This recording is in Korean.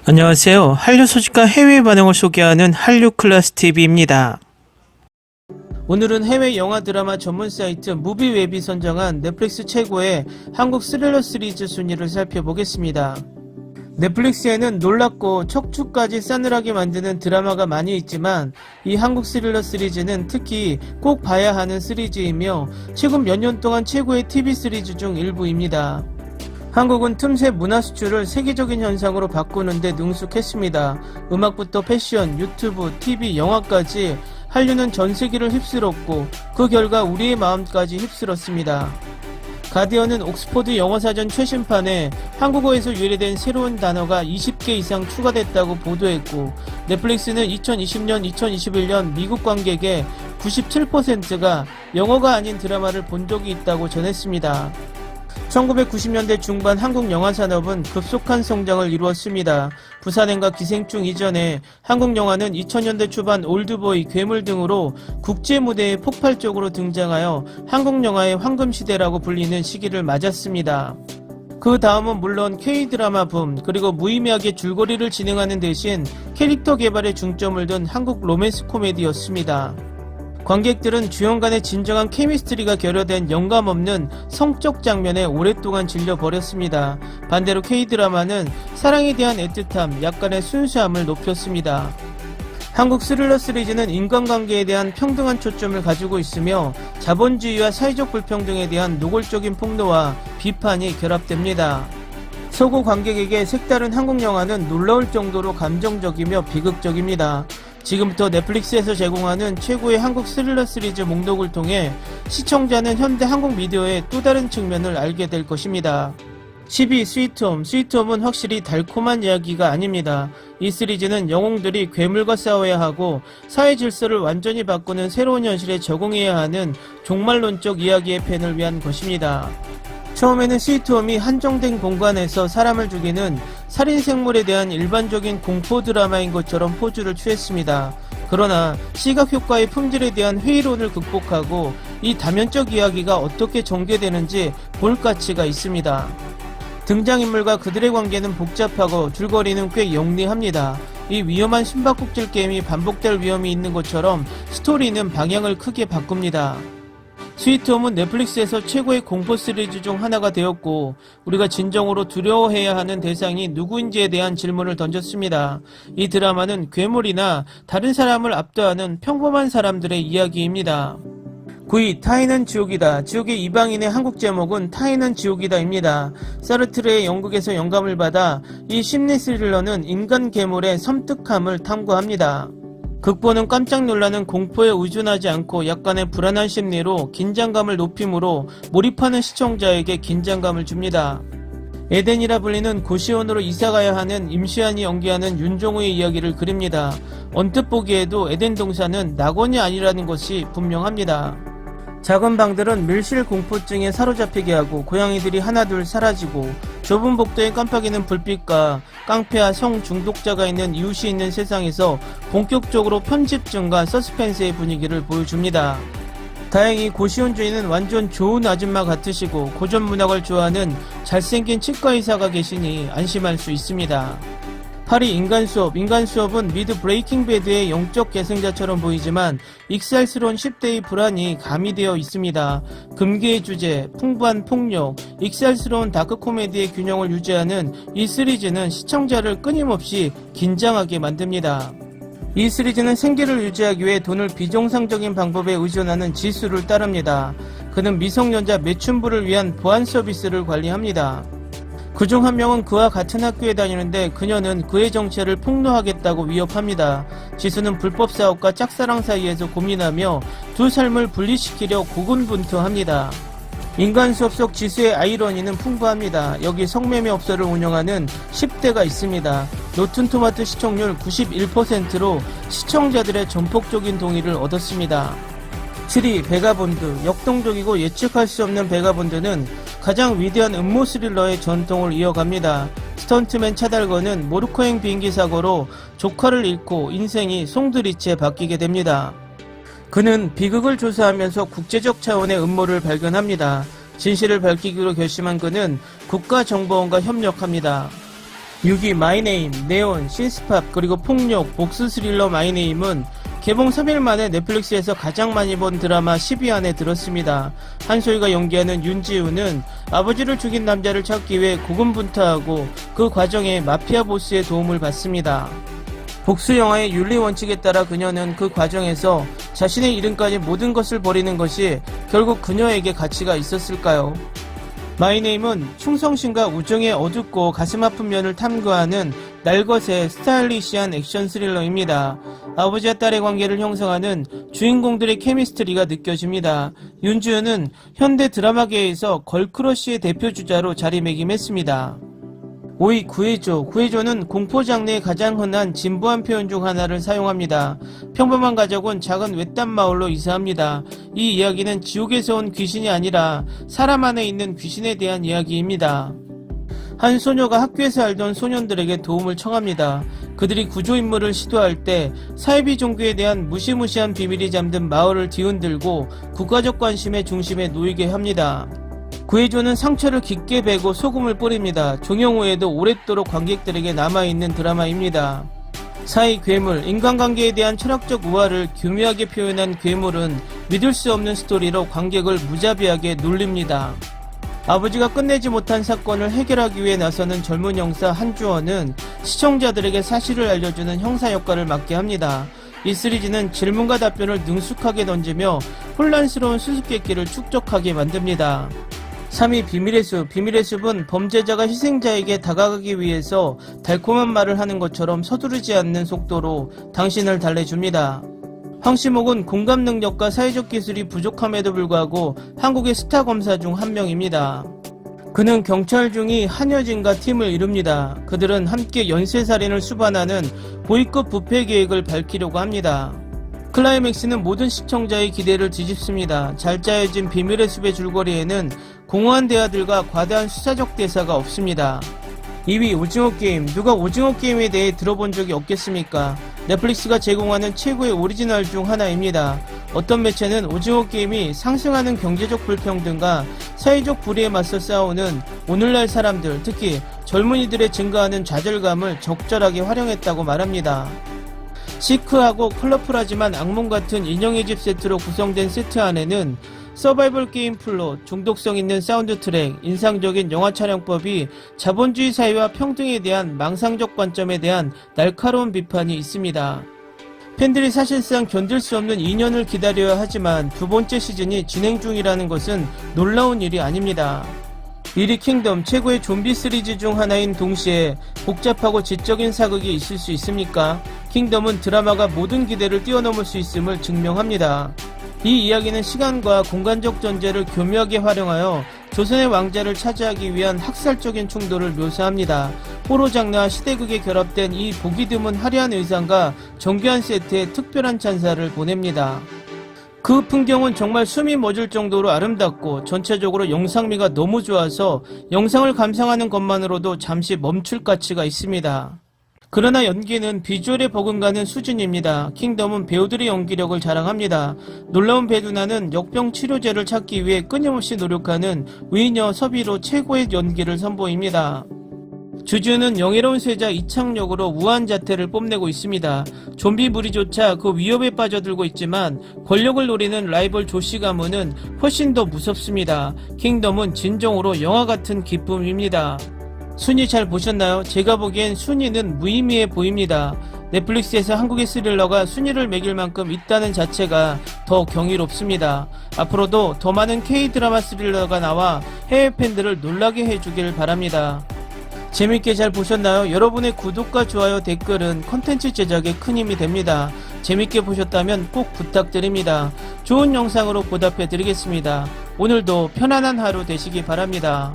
안녕하세요. 한류 소식과 해외 반응을 소개하는 한류클래스TV입니다. 오늘은 해외 영화 드라마 전문 사이트 무비웹이 선정한 넷플릭스 최고의 한국 스릴러 시리즈 순위를 살펴보겠습니다. 넷플릭스에는 놀랍고 척추까지 싸늘하게 만드는 드라마가 많이 있지만 이 한국 스릴러 시리즈는 특히 꼭 봐야 하는 시리즈이며 최근 몇 년 동안 최고의 TV 시리즈 중 일부입니다. 한국은 틈새 문화 수출을 세계적인 현상으로 바꾸는데 능숙했습니다. 음악부터 패션, 유튜브, TV, 영화까지 한류는 전 세계를 휩쓸었고 그 결과 우리의 마음까지 휩쓸었습니다. 가디언은 옥스퍼드 영어사전 최신판에 한국어에서 유래된 새로운 단어가 20개 이상 추가됐다고 보도했고 넷플릭스는 2020년, 2021년 미국 관객의 97%가 영어가 아닌 드라마를 본 적이 있다고 전했습니다. 1990년대 중반 한국 영화 산업은 급속한 성장을 이루었습니다. 부산행과 기생충 이전에 한국 영화는 2000년대 초반 올드보이, 괴물 등으로 국제 무대에 폭발적으로 등장하여 한국 영화의 황금시대라고 불리는 시기를 맞았습니다. 그 다음은 물론 K-드라마 붐, 그리고 무의미하게 줄거리를 진행하는 대신 캐릭터 개발에 중점을 둔 한국 로맨스 코미디였습니다. 관객들은 주연 간의 진정한 케미스트리가 결여된 영감없는 성적 장면에 오랫동안 질려버렸습니다. 반대로 K-드라마는 사랑에 대한 애틋함, 약간의 순수함을 높였습니다. 한국 스릴러 시리즈는 인간관계에 대한 평등한 초점을 가지고 있으며 자본주의와 사회적 불평등에 대한 노골적인 폭로와 비판이 결합됩니다. 서구 관객에게 색다른 한국 영화는 놀라울 정도로 감정적이며 비극적입니다. 지금부터 넷플릭스에서 제공하는 최고의 한국 스릴러 시리즈 목록을 통해 시청자는 현대 한국 미디어의 또 다른 측면을 알게 될 것입니다. 12. 스위트홈. 스위트홈은 확실히 달콤한 이야기가 아닙니다. 이 시리즈는 영웅들이 괴물과 싸워야 하고 사회 질서를 완전히 바꾸는 새로운 현실에 적응해야 하는 종말론적 이야기의 팬을 위한 것입니다. 처음에는 스위트홈이 한정된 공간에서 사람을 죽이는 살인생물에 대한 일반적인 공포 드라마인 것처럼 포즈를 취했습니다. 그러나 시각효과의 품질에 대한 회의론을 극복하고 이 다면적 이야기가 어떻게 전개되는지 볼 가치가 있습니다. 등장인물과 그들의 관계는 복잡하고 줄거리는 꽤 영리합니다. 이 위험한 숨바꼭질 게임이 반복될 위험이 있는 것처럼 스토리는 방향을 크게 바꿉니다. 스위트홈은 넷플릭스에서 최고의 공포 시리즈 중 하나가 되었고 우리가 진정으로 두려워해야 하는 대상이 누구인지에 대한 질문을 던졌습니다. 이 드라마는 괴물이나 다른 사람을 압도하는 평범한 사람들의 이야기입니다. 9위. 타인은 지옥이다. 지옥의 이방인의 한국 제목은 타인은 지옥이다입니다. 사르트르의 영국에서 영감을 받아 이 심리 스릴러는 인간 괴물의 섬뜩함을 탐구합니다. 극본은 깜짝 놀라는 공포에 의존하지 않고 약간의 불안한 심리로 긴장감을 높임으로 몰입하는 시청자에게 긴장감을 줍니다. 에덴이라 불리는 고시원으로 이사가야 하는 임시완이 연기하는 윤종우의 이야기를 그립니다. 언뜻 보기에도 에덴 동산은 낙원이 아니라는 것이 분명합니다. 작은 방들은 밀실 공포증에 사로잡히게 하고 고양이들이 하나둘 사라지고 좁은 복도에 깜빡이는 불빛과 깡패와 성 중독자가 있는 이웃이 있는 세상에서 본격적으로 편집증과 서스펜스의 분위기를 보여줍니다. 다행히 고시원 주인은 완전 좋은 아줌마 같으시고 고전 문학을 좋아하는 잘생긴 치과의사가 계시니 안심할 수 있습니다. 8위. 인간수업. 인간수업은 미드 브레이킹 배드의 영적 계승자처럼 보이지만 익살스러운 10대의 불안이 가미되어 있습니다. 금기의 주제, 풍부한 폭력, 익살스러운 다크 코미디의 균형을 유지하는 이 시리즈는 시청자를 끊임없이 긴장하게 만듭니다. 이 시리즈는 생계를 유지하기 위해 돈을 비정상적인 방법에 의존하는 지수를 따릅니다. 그는 미성년자 매춘부를 위한 보안 서비스를 관리합니다. 그중 한 명은 그와 같은 학교에 다니는데 그녀는 그의 정체를 폭로하겠다고 위협합니다. 지수는 불법 사업과 짝사랑 사이에서 고민하며 두 삶을 분리시키려 고군분투합니다. 인간 수업 속 지수의 아이러니는 풍부합니다. 여기 성매매업소를 운영하는 10대가 있습니다. 로튼토마토 시청률 91%로 시청자들의 전폭적인 동의를 얻었습니다. 7위. 베가본드. 역동적이고 예측할 수 없는 베가본드는 가장 위대한 음모 스릴러의 전통을 이어갑니다. 스턴트맨 차달거는 모르코행 비행기 사고로 조카를 잃고 인생이 송두리째 바뀌게 됩니다. 그는 비극을 조사하면서 국제적 차원의 음모를 발견합니다. 진실을 밝히기로 결심한 그는 국가정보원과 협력합니다. 유기 마이네임, 네온, 시스팝, 그리고 폭력, 복수 스릴러 마이네임은 개봉 3일 만에 넷플릭스에서 가장 많이 본 드라마 10위 안에 들었습니다. 한소희가 연기하는 윤지우는 아버지를 죽인 남자를 찾기 위해 고군분투하고 그 과정에 마피아 보스의 도움을 받습니다. 복수 영화의 윤리 원칙에 따라 그녀는 그 과정에서 자신의 이름까지 모든 것을 버리는 것이 결국 그녀에게 가치가 있었을까요? 마이네임은 충성심과 우정의 어둡고 가슴 아픈 면을 탐구하는 날것의 스타일리시한 액션 스릴러입니다. 아버지와 딸의 관계를 형성하는 주인공들의 케미스트리가 느껴집니다. 윤지우는 현대 드라마계에서 걸크러쉬의 대표주자로 자리매김했습니다. 5위 구해줘. 구해줘는 공포 장르의 가장 흔한 진부한 표현 중 하나를 사용합니다. 평범한 가족은 작은 외딴 마을로 이사합니다. 이 이야기는 지옥에서 온 귀신이 아니라 사람 안에 있는 귀신에 대한 이야기입니다. 한 소녀가 학교에서 알던 소년들에게 도움을 청합니다. 그들이 구조임무를 시도할 때 사이비 종교에 대한 무시무시한 비밀이 잠든 마을을 뒤흔들고 국가적 관심의 중심에 놓이게 합니다. 구해줘는 상처를 깊게 베고 소금을 뿌립니다. 종영 후에도 오랫도록 관객들에게 남아있는 드라마입니다. 4위 괴물. 인간관계에 대한 철학적 우화를 교묘하게 표현한 괴물은 믿을 수 없는 스토리로 관객을 무자비하게 놀립니다. 아버지가 끝내지 못한 사건을 해결하기 위해 나서는 젊은 형사 한주원은 시청자들에게 사실을 알려주는 형사 역할을 맡게 합니다. 이 시리즈는 질문과 답변을 능숙하게 던지며 혼란스러운 수수께끼를 축적하게 만듭니다. 3위 비밀의 숲. 비밀의 숲은 범죄자가 희생자에게 다가가기 위해서 달콤한 말을 하는 것처럼 서두르지 않는 속도로 당신을 달래줍니다. 황시목은 공감 능력과 사회적 기술이 부족함에도 불구하고 한국의 스타 검사 중 한 명입니다. 그는 경찰 중이 한여진과 팀을 이룹니다. 그들은 함께 연쇄살인을 수반하는 고위급 부패 계획을 밝히려고 합니다. 클라이맥스는 모든 시청자의 기대를 뒤집습니다. 잘 짜여진 비밀의 숲의 줄거리에는 공허한 대화들과 과다한 수사적 대사가 없습니다. 2위 오징어 게임. 누가 오징어 게임에 대해 들어본 적이 없겠습니까? 넷플릭스가 제공하는 최고의 오리지널 중 하나입니다. 어떤 매체는 오징어 게임이 상승하는 경제적 불평등과 사회적 불의에 맞서 싸우는 오늘날 사람들, 특히 젊은이들의 증가하는 좌절감을 적절하게 활용했다고 말합니다. 시크하고 컬러풀하지만 악몽 같은 인형의 집 세트로 구성된 세트 안에는 서바이벌 게임 플롯, 중독성 있는 사운드 트랙, 인상적인 영화 촬영법이 자본주의 사회와 평등에 대한 망상적 관점에 대한 날카로운 비판이 있습니다. 팬들이 사실상 견딜 수 없는 2년을 기다려야 하지만 두 번째 시즌이 진행 중이라는 것은 놀라운 일이 아닙니다. 1위 킹덤. 최고의 좀비 시리즈 중 하나인 동시에 복잡하고 지적인 사극이 있을 수 있습니까? 킹덤은 드라마가 모든 기대를 뛰어넘을 수 있음을 증명합니다. 이 이야기는 시간과 공간적 전제를 교묘하게 활용하여 조선의 왕자를 차지하기 위한 학살적인 충돌을 묘사합니다. 호러 장르와 시대극에 결합된 이 보기 드문 화려한 의상과 정교한 세트에 특별한 찬사를 보냅니다. 그 풍경은 정말 숨이 멎을 정도로 아름답고 전체적으로 영상미가 너무 좋아서 영상을 감상하는 것만으로도 잠시 멈출 가치가 있습니다. 그러나 연기는 비주얼에 버금가는 수준입니다. 킹덤은 배우들의 연기력을 자랑합니다. 놀라운 배두나는 역병 치료제를 찾기 위해 끊임없이 노력하는 위인여 서비로 최고의 연기를 선보입니다. 주주는 영예로운 세자 이창력으로 우아한 자태를 뽐내고 있습니다. 좀비 무리조차 그 위협에 빠져들고 있지만 권력을 노리는 라이벌 조시 가문은 훨씬 더 무섭습니다. 킹덤은 진정으로 영화 같은 기쁨입니다. 순위 잘 보셨나요? 제가 보기엔 순위는 무의미해 보입니다. 넷플릭스에서 한국의 스릴러가 순위를 매길 만큼 있다는 자체가 더 경이롭습니다. 앞으로도 더 많은 K-드라마 스릴러가 나와 해외 팬들을 놀라게 해주길 바랍니다. 재밌게 잘 보셨나요? 여러분의 구독과 좋아요, 댓글은 컨텐츠 제작에 큰 힘이 됩니다. 재밌게 보셨다면 꼭 부탁드립니다. 좋은 영상으로 보답해 드리겠습니다. 오늘도 편안한 하루 되시기 바랍니다.